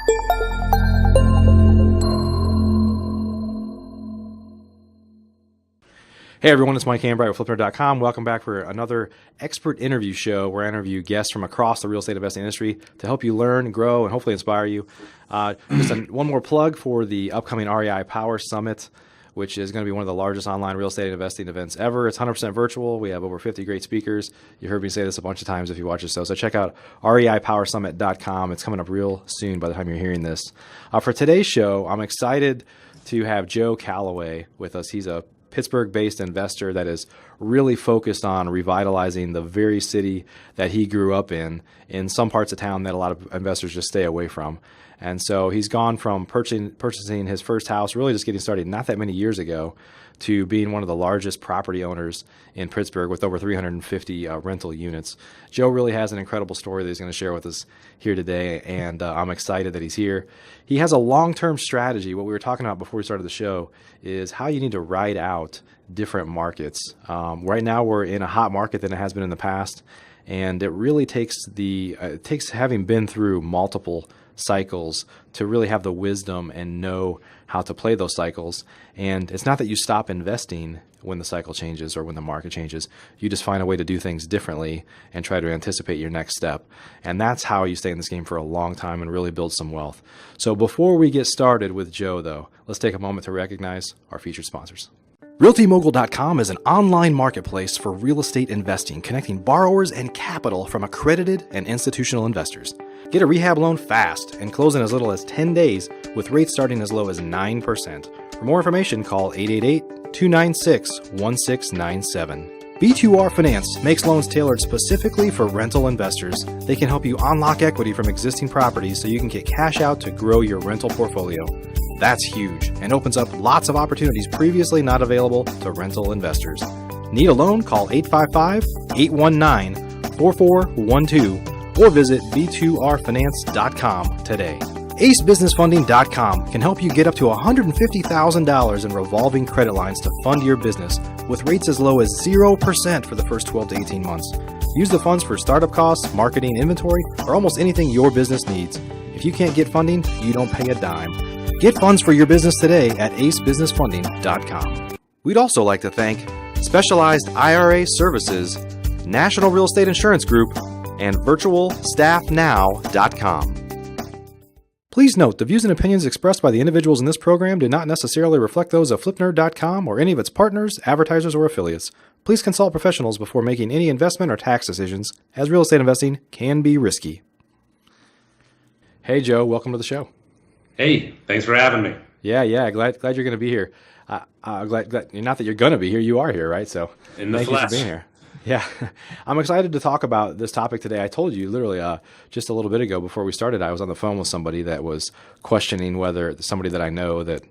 Hey everyone, it's Mike Hambright with Flipner.com. Welcome back for another expert interview show where I interview guests from across the real estate investing industry to help you learn, grow, and hopefully inspire you. One more plug for the upcoming REI Power Summit, which is going to be one of the largest online real estate investing events ever. It's 100% virtual. We have over 50 great speakers. You heard me say this a bunch of times if you watch the show. So check out reipowersummit.com. It's coming up real soon by the time you're hearing this. For today's show, I'm excited to have Joe Calloway with us. He's a Pittsburgh-based investor that is really focused on revitalizing the very city that he grew up in some parts of town that a lot of investors just stay away from. And so he's gone from purchasing his first house, really just getting started not that many years ago, to being one of the largest property owners in Pittsburgh with over 350 rental units. Joe really has an incredible story that he's going to share with us here today, and I'm excited that he's here. He has a long-term strategy. What we were talking about before we started the show is how you need to ride out different markets. Right now we're in a hot market than it has been in the past, and it really takes having been through multiple cycles to really have the wisdom and know how to play those cycles. And it's not that you stop investing when the cycle changes or when the market changes. You just find a way to do things differently and try to anticipate your next step. And that's how you stay in this game for a long time and really build some wealth. So before we get started with Joe, though, let's take a moment to recognize our featured sponsors. RealtyMogul.com is an online marketplace for real estate investing, connecting borrowers and capital from accredited and institutional investors. Get a rehab loan fast and close in as little as 10 days with rates starting as low as 9%. For more information, call 888-296-1697. B2R Finance makes loans tailored specifically for rental investors. They can help you unlock equity from existing properties so you can get cash out to grow your rental portfolio. That's huge and opens up lots of opportunities previously not available to rental investors. Need a loan? Call 855-819-4412 or visit b2rfinance.com today. AceBusinessFunding.com can help you get up to $150,000 in revolving credit lines to fund your business with rates as low as 0% for the first 12 to 18 months. Use the funds for startup costs, marketing, inventory, or almost anything your business needs. If you can't get funding, you don't pay a dime. Get funds for your business today at acebusinessfunding.com. We'd also like to thank Specialized IRA Services, National Real Estate Insurance Group, and virtualstaffnow.com. Please note, the views and opinions expressed by the individuals in this program do not necessarily reflect those of Flipner.com or any of its partners, advertisers, or affiliates. Please consult professionals before making any investment or tax decisions, as real estate investing can be risky. Hey, Joe, welcome to the show. Hey, thanks for having me. Yeah, glad you're going to be here. Glad not that you're going to be here, you are here, right? So in the thank flesh. you for being here. Yeah, I'm excited to talk about this topic today. I told you literally just a little bit ago before we started, I was on the phone with somebody that was questioning whether somebody that I know that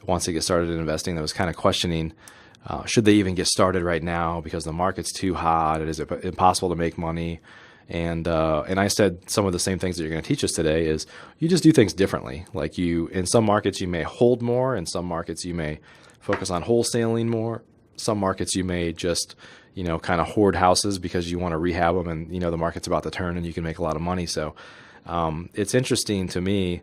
wants to get started in investing, that was kind of questioning, should they even get started right now because the market's too hot? Is it impossible to make money? And I said some of the same things that you're going to teach us today is you just do things differently. Like in some markets you may hold more, in some markets you may focus on wholesaling more. Some markets you may just kind of hoard houses because you want to rehab them and, the market's about to turn and you can make a lot of money. So it's interesting to me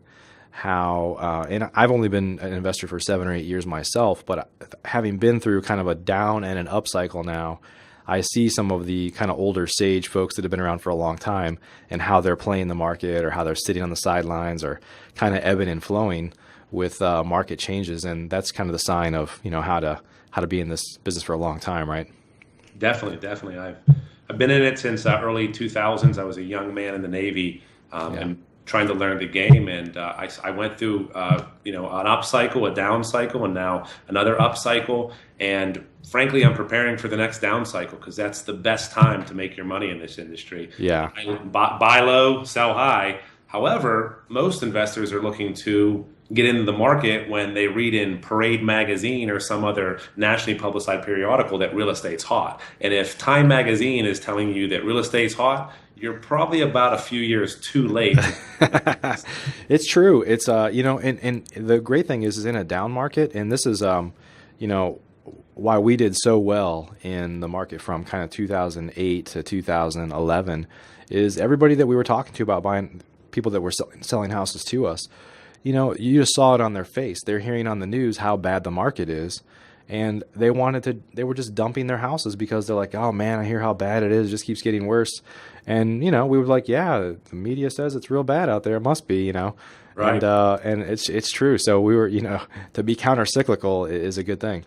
how, and I've only been an investor for 7 or 8 years myself, but having been through kind of a down and an up cycle now, I see some of the kind of older sage folks that have been around for a long time and how they're playing the market or how they're sitting on the sidelines or kind of ebbing and flowing with market changes. And that's kind of the sign of, how to be in this business for a long time, right? Definitely. I've been in it since early 2000s. I was a young man in the Navy and trying to learn the game. And I went through, an up cycle, a down cycle, and now another up cycle. And frankly, I'm preparing for the next down cycle because that's the best time to make your money in this industry. Yeah. Buy low, sell high. However, most investors are looking to get into the market when they read in Parade magazine or some other nationally publicized periodical that real estate's hot. And if Time magazine is telling you that real estate's hot, you're probably about a few years too late. It's true. It's and the great thing is in a down market, and this is why we did so well in the market from kind of 2008 to 2011 is everybody that we were talking to about buying people that were selling houses to us, you just saw it on their face. They're hearing on the news how bad the market is. And they were just dumping their houses because they're like, oh man, I hear how bad it is. It just keeps getting worse. And, we were like, yeah, the media says it's real bad out there. It must be, Right. And it's true. So we were, to be counter-cyclical is a good thing.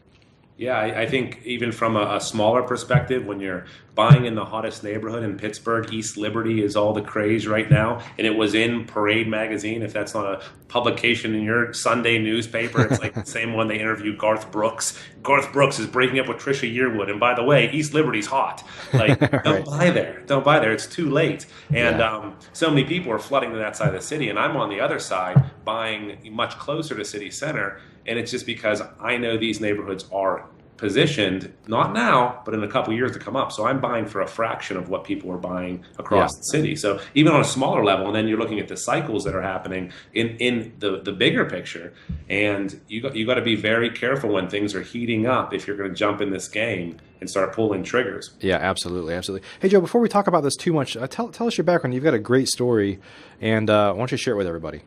Yeah, I think even from a smaller perspective, when you're buying in the hottest neighborhood in Pittsburgh, East Liberty is all the craze right now. And it was in Parade magazine. If that's not a publication in your Sunday newspaper, it's like the same one they interviewed Garth Brooks. Garth Brooks is breaking up with Trisha Yearwood. And by the way, East Liberty's hot. Like, don't buy there. Don't buy there. It's too late. And so many people are flooding to that side of the city. And I'm on the other side buying much closer to city center. And it's just because I know these neighborhoods are positioned, not now, but in a couple of years to come up. So I'm buying for a fraction of what people are buying across the city. So even on a smaller level, and then you're looking at the cycles that are happening in the bigger picture. And you got to be very careful when things are heating up if you're going to jump in this game and start pulling triggers. Yeah, absolutely. Absolutely. Hey, Joe, before we talk about this too much, tell us your background. You've got a great story, and why don't you share it with everybody?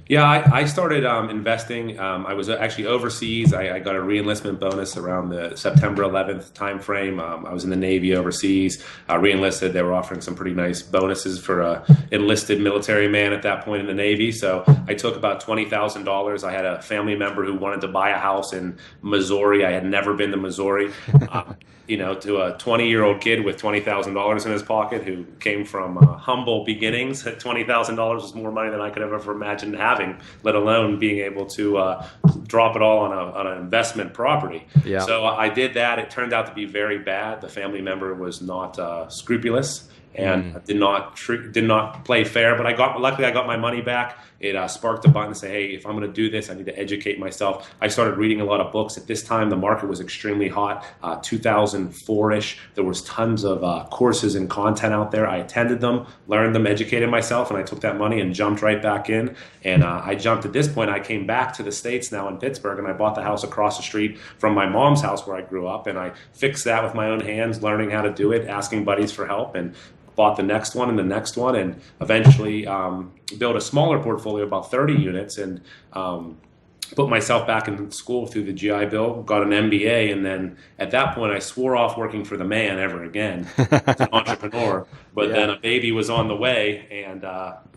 Yeah, I started investing. I was actually overseas. I got a reenlistment bonus around the September 11th timeframe. I was in the Navy overseas, reenlisted. They were offering some pretty nice bonuses for a enlisted military man at that point in the Navy. So I took about $20,000. I had a family member who wanted to buy a house in Missouri. I had never been to Missouri. To a 20-year-old kid with $20,000 in his pocket who came from humble beginnings. $20,000 was more money than I could have ever imagined having, let alone being able to drop it all on an investment property. Yeah. So I did that. It turned out to be very bad. The family member was not scrupulous and did not play fair. But luckily I got my money back. It sparked a button to say, hey, if I'm going to do this, I need to educate myself. I started reading a lot of books. At this time, the market was extremely hot, 2004-ish. There was tons of courses and content out there. I attended them, learned them, educated myself, and I took that money and jumped right back in. And I jumped at this point. I came back to the States now in Pittsburgh, and I bought the house across the street from my mom's house where I grew up. And I fixed that with my own hands, learning how to do it, asking buddies for help, and bought the next one and the next one, and eventually built a smaller portfolio, about 30 units, and put myself back in school through the GI Bill, got an MBA, and then at that point I swore off working for the man ever again as an entrepreneur. But then a baby was on the way, and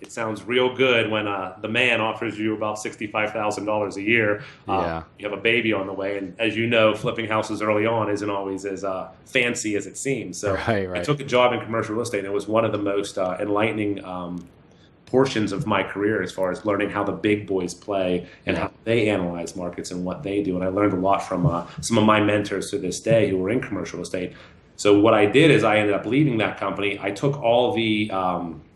it sounds real good when the man offers you about $65,000 a year. You have a baby on the way, and as you know, flipping houses early on isn't always as fancy as it seems. So I took a job in commercial real estate, and it was one of the most enlightening portions of my career as far as learning how the big boys play and how they analyze markets and what they do. And I learned a lot from some of my mentors to this day who were in commercial real estate. So what I did is I ended up leaving that company. I took all the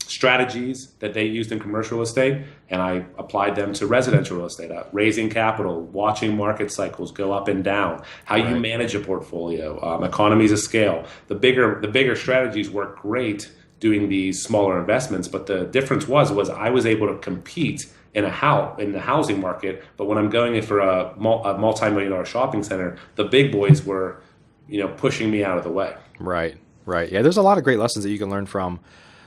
strategies that they used in commercial real estate and I applied them to residential real estate, raising capital, watching market cycles go up and down, how you manage a portfolio, economies of scale. The bigger strategies work great doing these smaller investments, but the difference was I was able to compete in the housing market. But when I'm going in for a multi-million-dollar shopping center, the big boys were, pushing me out of the way. Right. Yeah, there's a lot of great lessons that you can learn from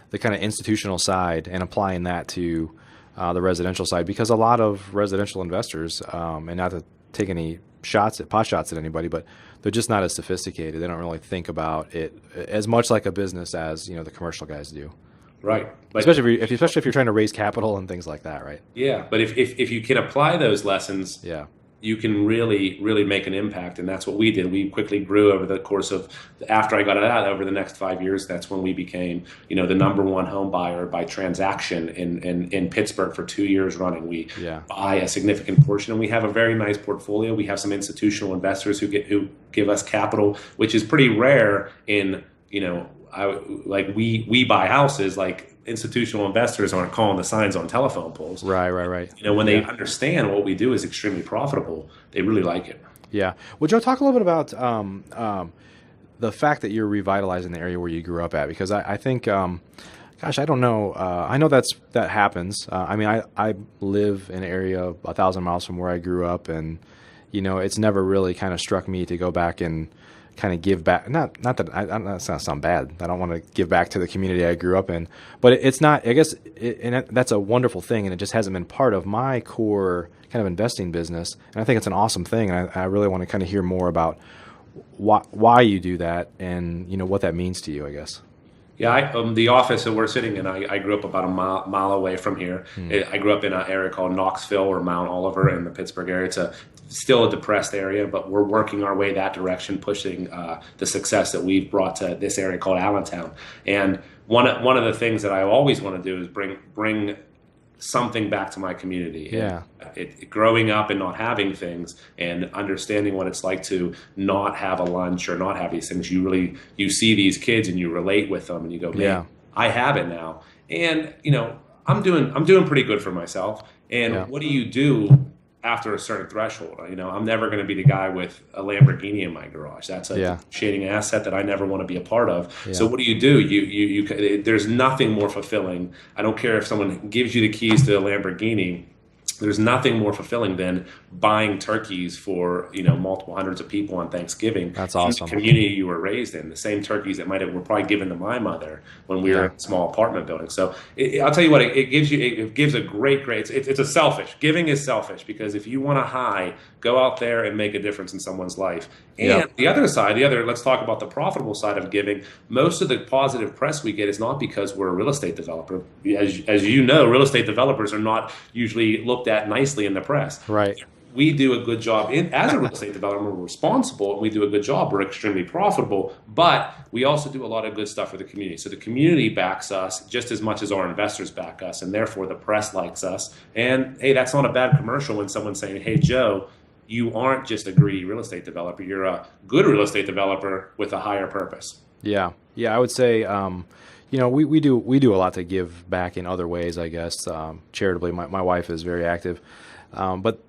the kind of institutional side and applying that to the residential side, because a lot of residential investors, and not to take any pot shots at anybody, but they're just not as sophisticated. They don't really think about it as much like a business as the commercial guys do. Right. But especially if you're trying to raise capital and things like that, right? Yeah. But if you can apply those lessons, you can really, really make an impact. And that's what we did. We quickly grew over the course of, after I got it out, over the next 5 years, that's when we became, the number one home buyer by transaction in Pittsburgh for 2 years running. We buy a significant portion, and we have a very nice portfolio. We have some institutional investors who give us capital, which is pretty rare in, we buy houses, like institutional investors aren't calling the signs on telephone poles. Right. When they understand what we do is extremely profitable, they really like it. Yeah. Well, Joe, talk a little bit about the fact that you're revitalizing the area where you grew up at, because I think, I don't know. I know that happens. I live in an area 1,000 miles from where I grew up, and it's never really kind of struck me to go back and kind of give back. Not that that's not sound bad. I don't want to give back to the community I grew up in, but it's not. I guess, that's a wonderful thing, and it just hasn't been part of my core kind of investing business. And I think it's an awesome thing, and I really want to kind of hear more about why you do that, and what that means to you, I guess. Yeah, the office that we're sitting in, I grew up about a mile away from here. I grew up in an area called Knoxville or Mount Oliver in the Pittsburgh area. It's still a depressed area, but we're working our way that direction, pushing the success that we've brought to this area called Allentown. And one of the things that I always want to do is bring something back to my community. Yeah. Growing up and not having things and understanding what it's like to not have a lunch or not have these things, you see these kids and you relate with them and you go, man, Yeah. I have it now. And I'm doing pretty good for myself. And what do you do after a certain threshold? I'm never going to be the guy with a Lamborghini in my garage. That's a shading asset that I never want to be a part of. Yeah. So what do? You there's nothing more fulfilling. I don't care if someone gives you the keys to a Lamborghini. There's nothing more fulfilling than buying turkeys for multiple hundreds of people on Thanksgiving. That's awesome. In the community you were raised in, the same turkeys that were probably given to my mother when we were in a small apartment building. So I'll tell you what, it gives a great. It's a selfish. Giving is selfish, because if you want a high, go out there and make a difference in someone's life. And the other side, let's talk about the profitable side of giving. Most of the positive press we get is not because we're a real estate developer. As you know, real estate developers are not usually looked at nicely in the press. Right. We do a good job as a real estate developer. We're responsible and we do a good job. We're extremely profitable, but we also do a lot of good stuff for the community. So the community backs us just as much as our investors back us, and therefore the press likes us. And hey, that's not a bad commercial when someone's saying, "Hey, Joe, you aren't just a greedy real estate developer. You're a good real estate developer with a higher purpose." Yeah. I would say, we do a lot to give back in other ways, I guess, charitably. My wife is very active, but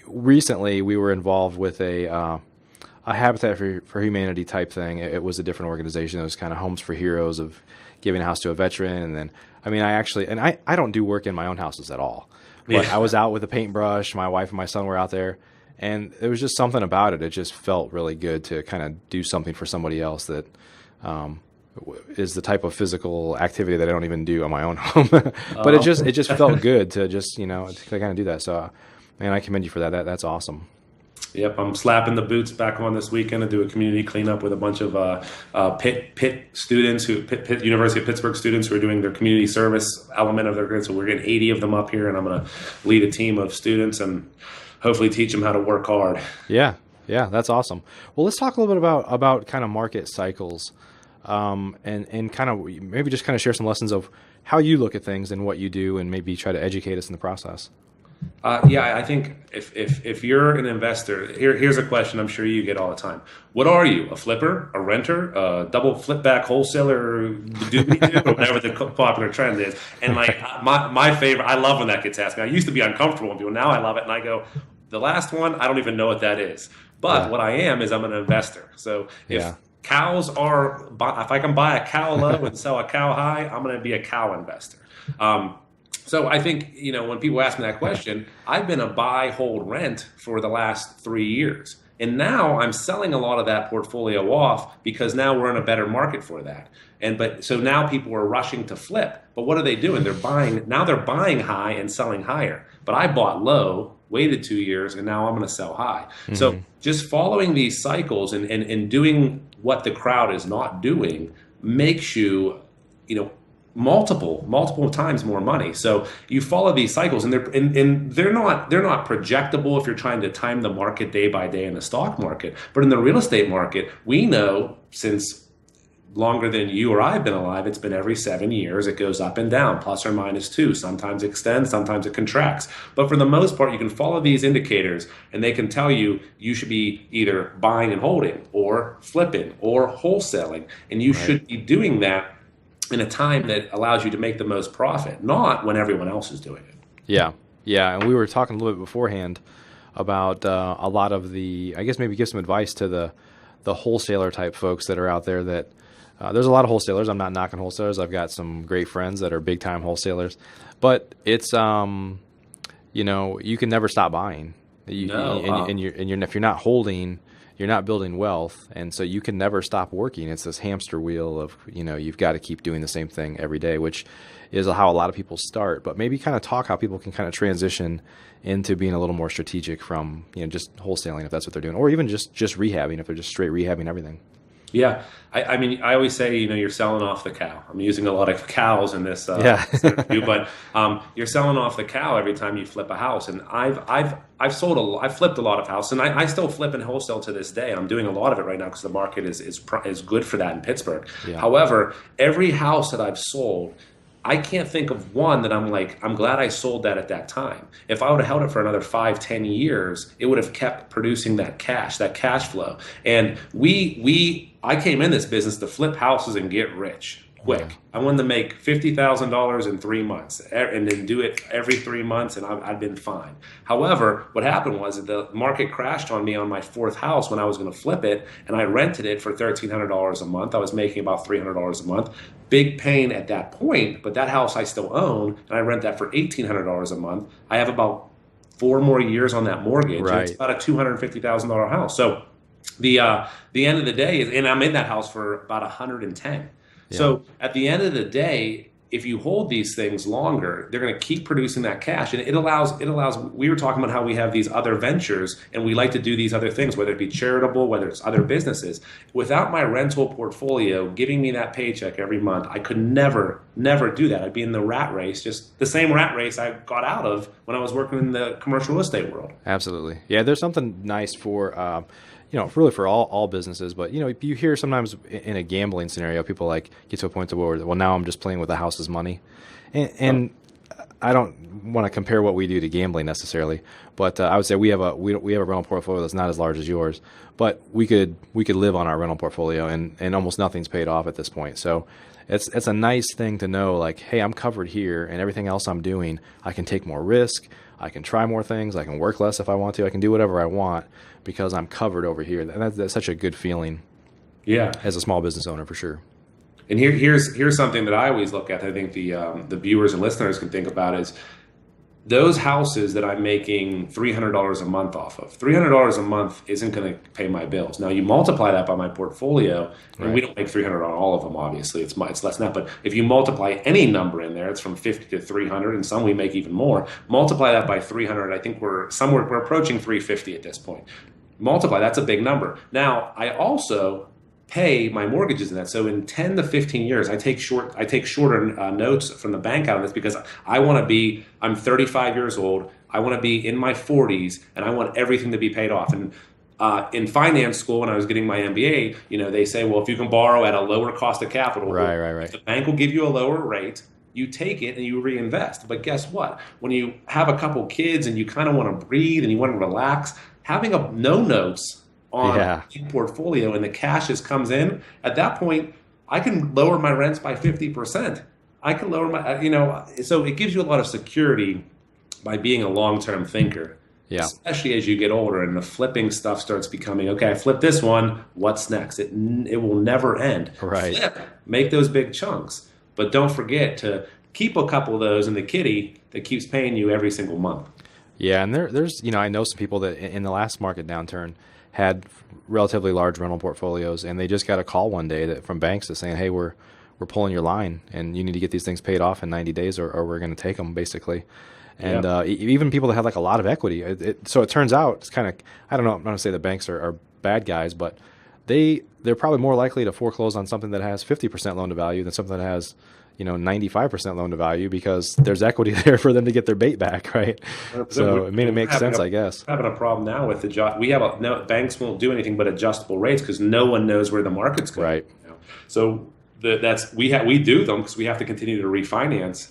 recently we were involved with a Habitat for Humanity type thing. It was a different organization. It was kind of Homes for Heroes, of giving a house to a veteran. And then, I don't do work in my own houses at all, but I was out with a paintbrush. My wife and my son were out there, and there was just something about it. It just felt really good to kind of do something for somebody else that is the type of physical activity that I don't even do on my own home. But it just felt good to just, to kind of do that. So, man, I commend you for that. That's awesome. Yep, I'm slapping the boots back on this weekend to do a community cleanup with a bunch of Pitt students, Pitt University of Pittsburgh students who are doing their community service element of their grade. So we're getting 80 of them up here, and I'm going to lead a team of students and hopefully teach them how to work hard. Yeah, that's awesome. Well, let's talk a little bit about kind of market cycles, and kind of maybe just kind of share some lessons of how you look at things and what you do, and maybe try to educate us in the process. I think if you're an investor, here's a question I'm sure you get all the time. What are you? A flipper, a renter, a double flip back wholesaler, doobie-doo, or whatever the popular trend is? And my favorite, I love when that gets asked me. I used to be uncomfortable with people. Now I love it. And I go, the last one, I don't even know what that is. But what I am is I'm an investor. So if cows if I can buy a cow low and sell a cow high, I'm going to be a cow investor. So I think, when people ask me that question, I've been a buy, hold, rent for the last 3 years. And now I'm selling a lot of that portfolio off because now we're in a better market for that. So now people are rushing to flip. But what are they doing? They're buying high and selling higher. But I bought low, waited 2 years, and now I'm going to sell high. Mm-hmm. So just following these cycles and doing what the crowd is not doing makes you, multiple times more money. So you follow these cycles, and they're not projectable if you're trying to time the market day by day in the stock market. But in the real estate market, we know since longer than you or I have been alive, it's been every 7 years. It goes up and down, plus or minus 2. Sometimes it extends, sometimes it contracts. But for the most part, you can follow these indicators, and they can tell you should be either buying and holding, or flipping, or wholesaling. And you should be doing that in a time that allows you to make the most profit, not when everyone else is doing it. Yeah. And we were talking a little bit beforehand about a lot of I guess maybe give some advice to the wholesaler type folks that are out there that there's a lot of wholesalers. I'm not knocking wholesalers. I've got some great friends that are big time wholesalers, but it's, you can never stop buying. No. And if you're not holding, you're not building wealth, and so you can never stop working. It's this hamster wheel of, you've got to keep doing the same thing every day, which is how a lot of people start. But maybe kind of talk how people can kind of transition into being a little more strategic from, just wholesaling if that's what they're doing, or even just rehabbing if they're just straight rehabbing everything. Yeah. I mean, I always say, you're selling off the cow. I'm using a lot of cows in this this interview, but you're selling off the cow every time you flip a house. And I've flipped a lot of houses, and I still flip and wholesale to this day. And I'm doing a lot of it right now because the market is good for that in Pittsburgh. Yeah. However, every house that I've sold, I can't think of one that I'm glad I sold that at that time. If I would have held it for another 5-10 years, it would have kept producing that cash flow. And I came in this business to flip houses and get rich quick. Yeah. I wanted to make $50,000 in 3 months and then do it every 3 months, and I'd been fine. However, what happened was that the market crashed on me on my fourth house when I was going to flip it, and I rented it for $1,300 a month. I was making about $300 a month. Big pain at that point, but that house I still own, and I rent that for $1,800 a month. I have about 4 more years on that mortgage. Right. It's about a $250,000 house. So the end of the day is, and I'm in that house for about 110. Yeah. So at the end of the day, if you hold these things longer, they're going to keep producing that cash. And it allows, we were talking about how we have these other ventures and we like to do these other things, whether it be charitable, whether it's other businesses. Without my rental portfolio giving me that paycheck every month, I could never do that. I'd be in the rat race, just the same rat race I got out of when I was working in the commercial real estate world. Absolutely. Yeah, there's something nice for, really for all businesses. But, you hear sometimes in a gambling scenario, people get to a point to where, well, now I'm just playing with the house's money. And I don't want to compare what we do to gambling necessarily, but I would say we have a rental portfolio that's not as large as yours, but we could live on our rental portfolio and almost nothing's paid off at this point. So it's a nice thing to know, hey, I'm covered here, and everything else I'm doing, I can take more risk. I can try more things. I can work less if I want to. I can do whatever I want because I'm covered over here. And that's such a good feeling. Yeah, as a small business owner, for sure. And here's something that I always look at. I think the viewers and listeners can think about is those houses that I'm making $300 a month off of. $300 a month isn't going to pay my bills. Now you multiply that by my portfolio, and right. We don't make $300 on all of them. Obviously, it's less than that. But if you multiply any number in there, it's from 50 to 300, and some we make even more. Multiply that by 300. I think we're approaching 350 at this point. Multiply, that's a big number. Now I also pay my mortgages in that. So in 10 to 15 years, I take shorter notes from the bank out of this because I'm 35 years old. I want to be in my 40s and I want everything to be paid off. And in finance school, when I was getting my MBA, they say, well, if you can borrow at a lower cost of capital, right. The bank will give you a lower rate. You take it and you reinvest. But guess what? When you have a couple kids and you kind of want to breathe and you want to relax, having no notes on a portfolio and the cash just comes in, at that point, I can lower my rents by 50%. I can lower my, so it gives you a lot of security by being a long-term thinker. Yeah. Especially as you get older and the flipping stuff starts becoming, okay, I flipped this one, what's next? It will never end. Right. Flip, make those big chunks. But don't forget to keep a couple of those in the kitty that keeps paying you every single month. Yeah, and there's, I know some people that in the last market downturn had relatively large rental portfolios, and they just got a call one day from banks that saying, hey, we're pulling your line, and you need to get these things paid off in 90 days, or we're going to take them, basically. And even people that have a lot of equity. So it turns out it's kind of, I don't know, I'm not going to say the banks are bad guys, but they're probably more likely to foreclose on something that has 50% loan to value than something that has 95% loan to value, because there's equity there for them to get their bait back, right? So it makes sense, I guess. We're having a problem now with banks won't do anything but adjustable rates because no one knows where the market's going. Right. So we do them because we have to continue to refinance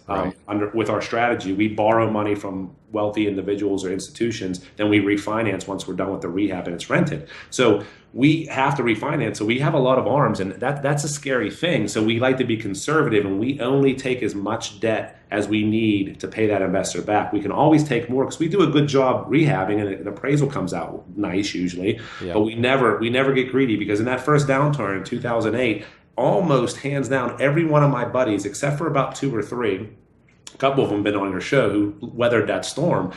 with our strategy. We borrow money from wealthy individuals or institutions, then we refinance once we're done with the rehab and it's rented. So we have to refinance. So we have a lot of arms, and that's a scary thing. So we like to be conservative, and we only take as much debt as we need to pay that investor back. We can always take more because we do a good job rehabbing, and an appraisal comes out nice usually. Yeah. But we never get greedy, because in that first downturn in 2008, almost hands down, every one of my buddies, except for about 2 or 3, a couple of them been on your show, who weathered that storm.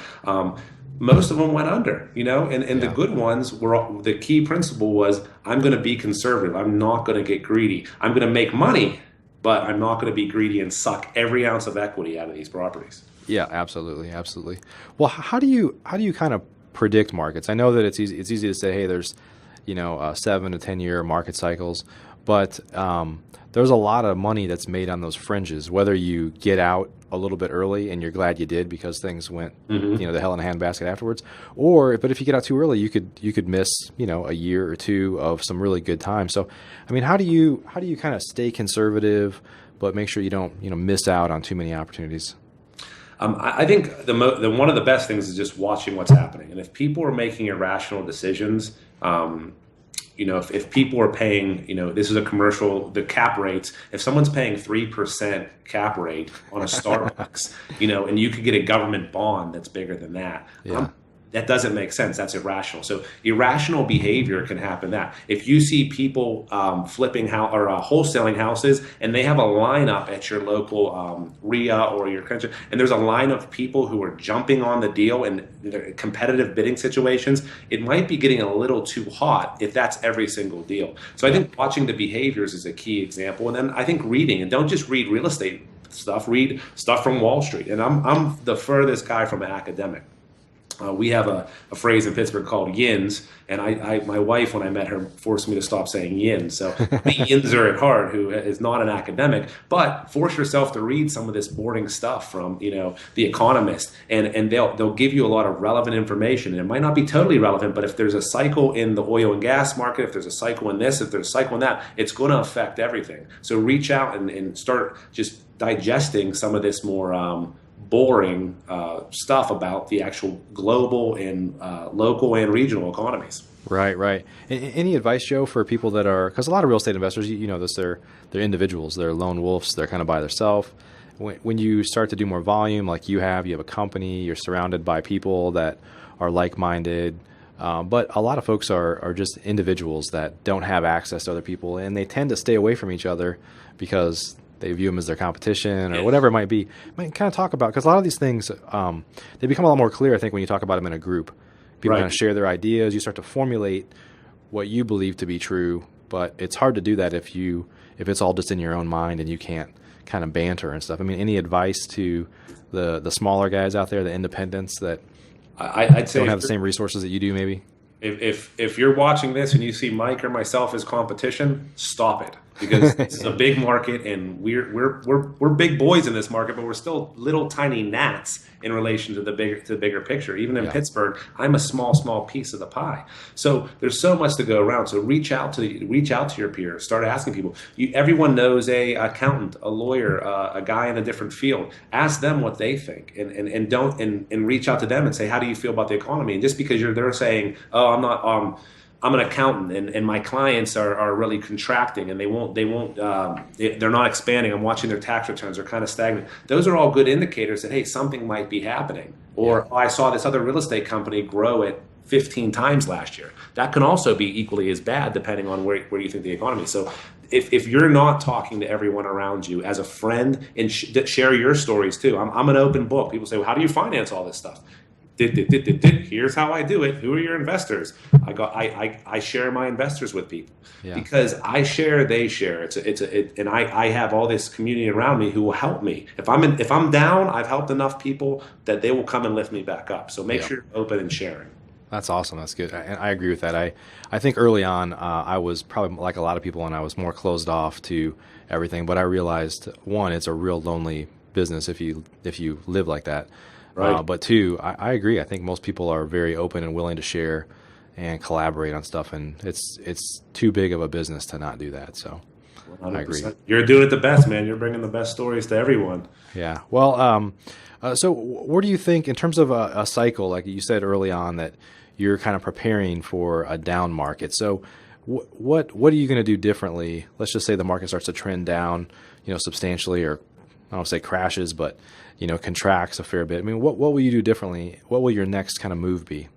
most of them went under, and the Yeah. good ones the key principle was, I'm going to be conservative. I'm not going to get greedy. I'm going to make money, but I'm not going to be greedy and suck every ounce of equity out of these properties. Yeah, absolutely, absolutely. Well, how do you kind of predict markets? I know that it's easy to say, hey, there's 7 to 10 year market cycles, but there's a lot of money that's made on those fringes. Whether you get out a little bit early and you're glad you did because things went the hell in a handbasket afterwards, but if you get out too early, you could miss a year or two of some really good time. So, I mean, how do you kind of stay conservative but make sure you don't miss out on too many opportunities? I think the one of the best things is just watching what's happening. And if people are making irrational decisions, if people are paying, this is a commercial, the cap rates, if someone's paying 3% cap rate on a Starbucks, and you could get a government bond that's bigger than that. Yeah. That doesn't make sense. That's irrational. So irrational behavior can happen. That if you see people flipping or wholesaling houses, and they have a lineup at your local RIA or your country, and there's a line of people who are jumping on the deal in competitive bidding situations, it might be getting a little too hot if that's every single deal. So I think watching the behaviors is a key example, and then I think reading, and don't just read real estate stuff. Read stuff from Wall Street. And I'm the furthest guy from an academic. We have a phrase in Pittsburgh called yins, and my wife, when I met her, forced me to stop saying yins. So the yins are at heart, who is not an academic, but force yourself to read some of this boring stuff from The Economist, and they'll give you a lot of relevant information. And it might not be totally relevant, but if there's a cycle in the oil and gas market, if there's a cycle in this, if there's a cycle in that, it's going to affect everything. So reach out and start just digesting some of this more boring stuff about the actual global and local and regional economies. Right, right. Any advice, Joe, for people that are, because a lot of real estate investors, they're individuals, they're lone wolves, they're kind of by themselves. When you start to do more volume, like you have a company, you're surrounded by people that are like-minded, but a lot of folks are just individuals that don't have access to other people, and they tend to stay away from each other because they view them as their competition or whatever it might be. I mean, kind of talk about, because a lot of these things, they become a lot more clear, I think, when you talk about them in a group. People kind of share their ideas. You start to formulate what you believe to be true, but it's hard to do that if it's all just in your own mind and you can't kind of banter and stuff. I mean, any advice to the smaller guys out there, the independents that I'd say don't have the same resources that you do, maybe? If you're watching this and you see Mike or myself as competition, stop it. Because this is a big market, and we're big boys in this market, but we're still little tiny gnats in relation to the bigger picture. Even in Pittsburgh, I'm a small piece of the pie. So there's so much to go around. So reach out to your peers. Start asking people. Everyone knows a accountant, a lawyer, a guy in a different field. Ask them what they think, and reach out to them and say, how do you feel about the economy? And just because they're saying, oh, I'm an accountant, and my clients are really contracting, and they're not expanding. I'm watching their tax returns; they're kind of stagnant. Those are all good indicators that, hey, something might be happening. Or I saw this other real estate company grow at 15 times last year. That can also be equally as bad, depending on where you think the economy is. So if you're not talking to everyone around you as a friend, and share your stories too. I'm an open book. People say, well, how do you finance all this stuff? Here's how I do it. Who are your investors? I share my investors with people because I share, they share. And I have all this community around me who will help me. If I'm down, I've helped enough people that they will come and lift me back up. So make sure you're open and sharing. That's awesome. That's good. And I agree with that. I think early on, I was probably like a lot of people, and I was more closed off to everything. But I realized, one, it's a real lonely business if you live like that. Right. But two, I agree. I think most people are very open and willing to share and collaborate on stuff, and it's too big of a business to not do that. So 100%. I agree. You're doing it the best, man. You're bringing the best stories to everyone. Yeah. Well, so where do you think, in terms of a cycle, like you said early on, that you're kind of preparing for a down market? So what are you going to do differently? Let's just say the market starts to trend down, substantially, or I don't say crashes, but contracts a fair bit. I mean, what will you do differently? What will your next kind of move be?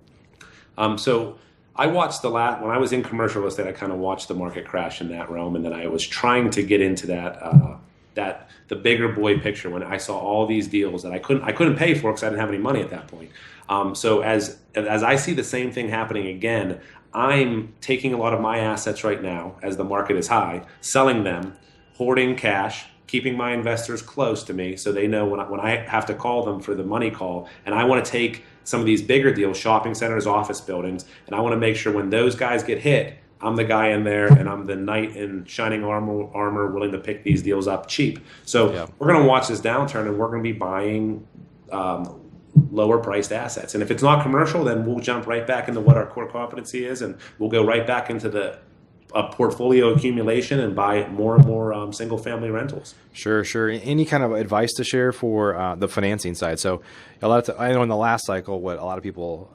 So I watched when I was in commercial real estate, I kind of watched the market crash in that realm, and then I was trying to get into the bigger boy picture when I saw all these deals that I couldn't pay for because I didn't have any money at that point. So as I see the same thing happening again, I'm taking a lot of my assets right now as the market is high, selling them, hoarding cash, keeping my investors close to me so they know when I have to call them for the money call. And I want to take some of these bigger deals, shopping centers, office buildings, and I want to make sure when those guys get hit, I'm the guy in there and I'm the knight in shining armor willing to pick these deals up cheap. So we're going to watch this downturn and we're going to be buying lower priced assets. And if it's not commercial, then we'll jump right back into what our core competency is, and we'll go right back into the portfolio accumulation and buy more and more single family rentals. Sure. Any kind of advice to share for the financing side? So I know in the last cycle, what a lot of people,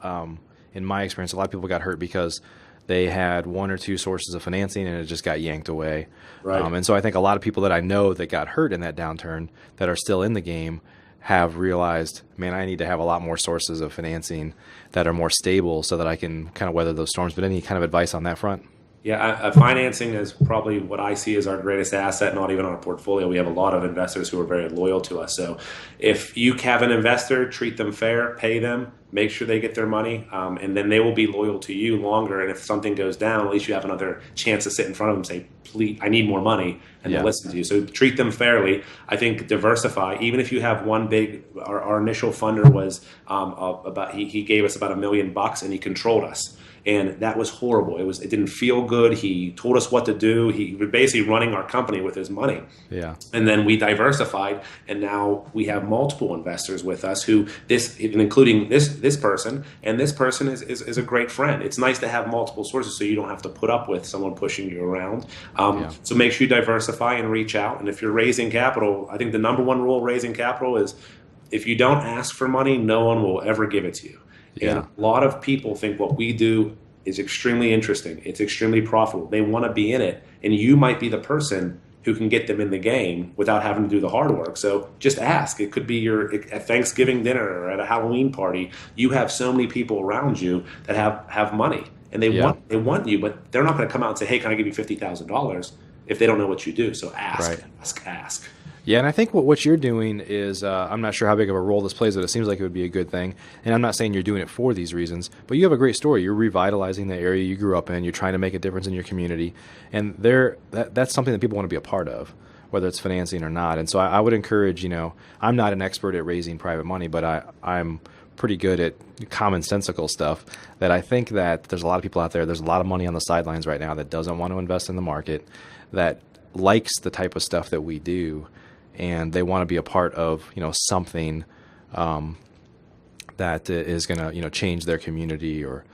in my experience, a lot of people got hurt because they had one or two sources of financing and it just got yanked away. Right. And so I think a lot of people that I know that got hurt in that downturn that are still in the game have realized, man, I need to have a lot more sources of financing that are more stable so that I can kind of weather those storms. But any kind of advice on that front? Yeah, financing is probably what I see as our greatest asset, not even our portfolio. We have a lot of investors who are very loyal to us. So if you have an investor, treat them fair, pay them, make sure they get their money, and then they will be loyal to you longer. And if something goes down, at least you have another chance to sit in front of them and say, please, I need more money, and they'll listen to you. So treat them fairly. I think diversify. Even if you have one big, our initial funder was he gave us about $1 million and he controlled us. And that was horrible. It didn't feel good. He told us what to do. He was basically running our company with his money. Yeah. And then we diversified, and now we have multiple investors with us including this person, and this person is a great friend. It's nice to have multiple sources so you don't have to put up with someone pushing you around. So make sure you diversify and reach out. And if you're raising capital, I think the number one rule of raising capital is if you don't ask for money, no one will ever give it to you. And a lot of people think what we do is extremely interesting. It's extremely profitable. They want to be in it. And you might be the person who can get them in the game without having to do the hard work. So just ask. It could be at Thanksgiving dinner or at a Halloween party. You have so many people around you that have money. And they want you, but they're not going to come out and say, hey, can I give you $50,000 if they don't know what you do? So ask. Yeah, and I think what you're doing is, I'm not sure how big of a role this plays, but it seems like it would be a good thing. And I'm not saying you're doing it for these reasons, but you have a great story. You're revitalizing the area you grew up in. You're trying to make a difference in your community. And that's something that people want to be a part of, whether it's financing or not. And so I would encourage, I'm not an expert at raising private money, but I'm pretty good at commonsensical stuff that I think that there's a lot of people out there, there's a lot of money on the sidelines right now that doesn't want to invest in the market, that likes the type of stuff that we do, and they want to be a part of, something that is going to, change their community or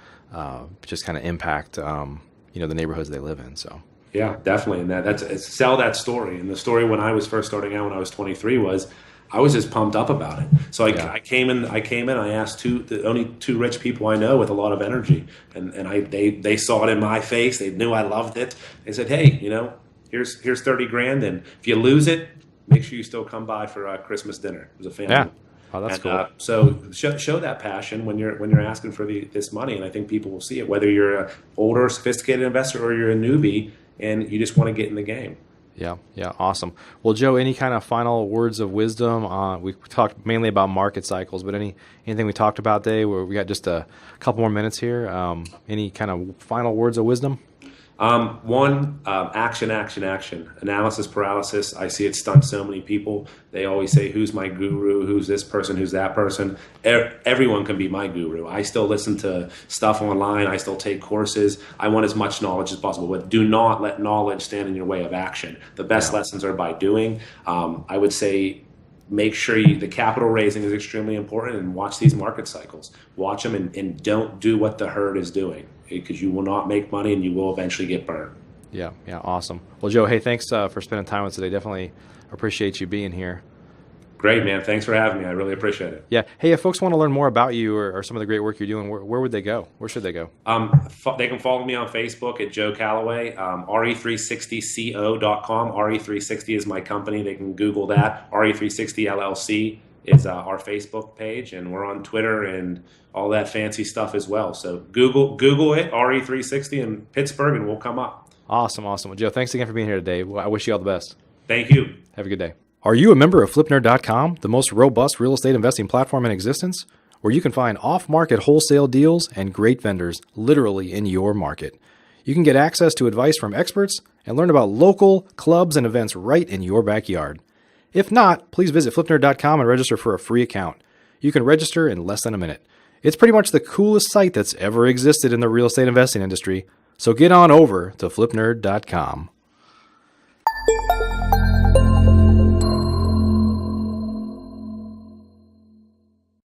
just kind of impact, the neighborhoods they live in. So. Yeah, definitely. And sell that story. And the story when I was first starting out when I was 23 was I was just pumped up about it. So I came in, I asked the only two rich people I know with a lot of energy. And they saw it in my face. They knew I loved it. They said, hey, here's $30,000. And if you lose it, make sure you still come by for Christmas dinner. It was a family. Yeah. Oh, that's cool. So show that passion when you're asking for this money. And I think people will see it, whether you're an older, sophisticated investor or you're a newbie and you just want to get in the game. Yeah, awesome. Well, Joe, any kind of final words of wisdom? We talked mainly about market cycles, but anything we talked about today? Where we got just a couple more minutes here. Any kind of final words of wisdom? Action. Analysis paralysis. I see it stunt so many people. They always say, who's my guru? Who's this person? Who's that person? Everyone can be my guru. I still listen to stuff online. I still take courses. I want as much knowledge as possible, but do not let knowledge stand in your way of action. The best lessons are by doing. I would say make sure the capital raising is extremely important, and watch these market cycles. Watch them and don't do what the herd is doing, because you will not make money and you will eventually get burned. Yeah, awesome. Well, Joe, hey, thanks for spending time with us today. Definitely appreciate you being here. Great, man. Thanks for having me. I really appreciate it. Yeah. Hey, if folks want to learn more about you or some of the great work you're doing, where would they go? Where should they go? They can follow me on Facebook at Joe Calloway, re360co.com. RE360 is my company. They can Google that. RE360 LLC is our Facebook page, and we're on Twitter and all that fancy stuff as well. So Google it, RE360 in Pittsburgh, and we'll come up. Awesome. Well, Joe, thanks again for being here today. I wish you all the best. Thank you. Have a good day. Are you a member of FlipNerd.com, the most robust real estate investing platform in existence? where you can find off-market wholesale deals and great vendors literally in your market. You can get access to advice from experts and learn about local clubs and events right in your backyard. If not, please visit flipnerd.com and register for a free account. You can register in less than a minute. It's pretty much the coolest site that's ever existed in the real estate investing industry. So get on over to flipnerd.com.